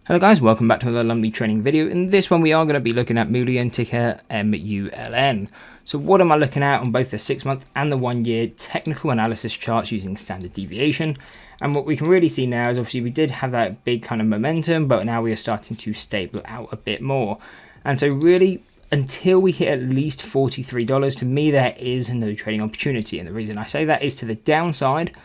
Hello guys, welcome back to another Lumley training video. In this one we are going to be looking at Mullen, ticker MULN. So what am I looking at on both the 6-month and the 1-year technical analysis charts using standard deviation? And what we can really see now is obviously we did have that big kind of momentum, but now we are starting to stable out a bit more. And so really, until we hit at least $43, to me there is no trading opportunity. And the reason I say that is to the downside.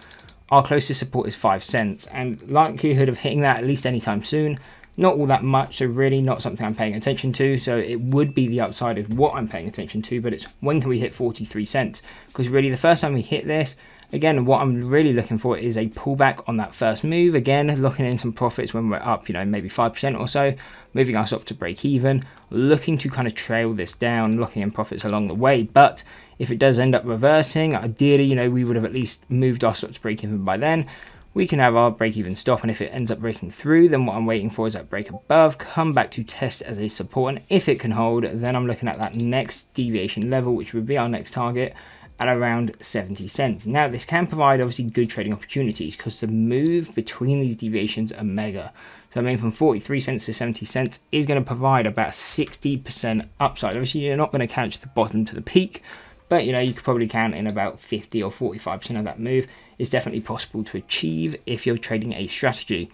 Our closest support is 5 cents, and likelihood of hitting that at least anytime soon, not all that much, so really not something I'm paying attention to. So it would be the upside is what I'm paying attention to, but it's when can we hit 43 cents? Because really the first time we hit this, again, what I'm really looking for is a pullback on that first move. Again, looking in some profits when we're up, maybe 5% or so, moving us up to break even, looking to kind of trail this down, looking in profits along the way. But if it does end up reversing, ideally, we would have at least moved our stop to break even by then. We can have our break even stop, and if it ends up breaking through, then what I'm waiting for is that break above, come back to test as a support, and if it can hold, then I'm looking at that next deviation level, which would be our next target, at around 70 cents. Now, this can provide obviously good trading opportunities because the move between these deviations are mega. So I mean, from 43 cents to 70 cents is going to provide about 60% upside. Obviously, you're not going to catch the bottom to the peak, but you could probably count in about 50 or 45% of that move. Is definitely possible to achieve if you're trading a strategy.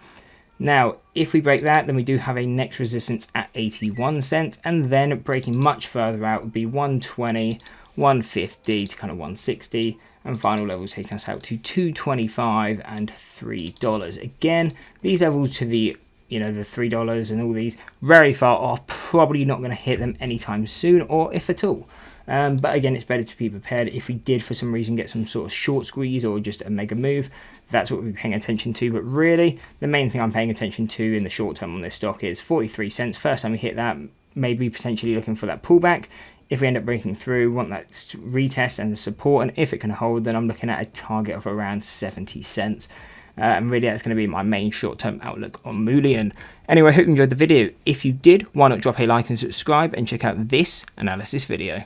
Now, if we break that, then we do have a next resistance at 81 cents, and then breaking much further out would be 120, 150 to kind of 160, and final levels taking us out to $2.25 and $3. Again, these levels to the the $3 and all these very far off, probably not going to hit them anytime soon, or if at all. But again, it's better to be prepared. If we did for some reason get some sort of short squeeze or just a mega move, that's what we're paying attention to. But really, the main thing I'm paying attention to in the short term on this stock is 43 cents. First time we hit that, maybe potentially looking for that pullback. If we end up breaking through, want that retest and the support, and if it can hold, then I'm looking at a target of around 70 cents. And really that's going to be my main short-term outlook on Mullen. Anyway, I hope you enjoyed the video. If you did, why not drop a like and subscribe and check out this analysis video.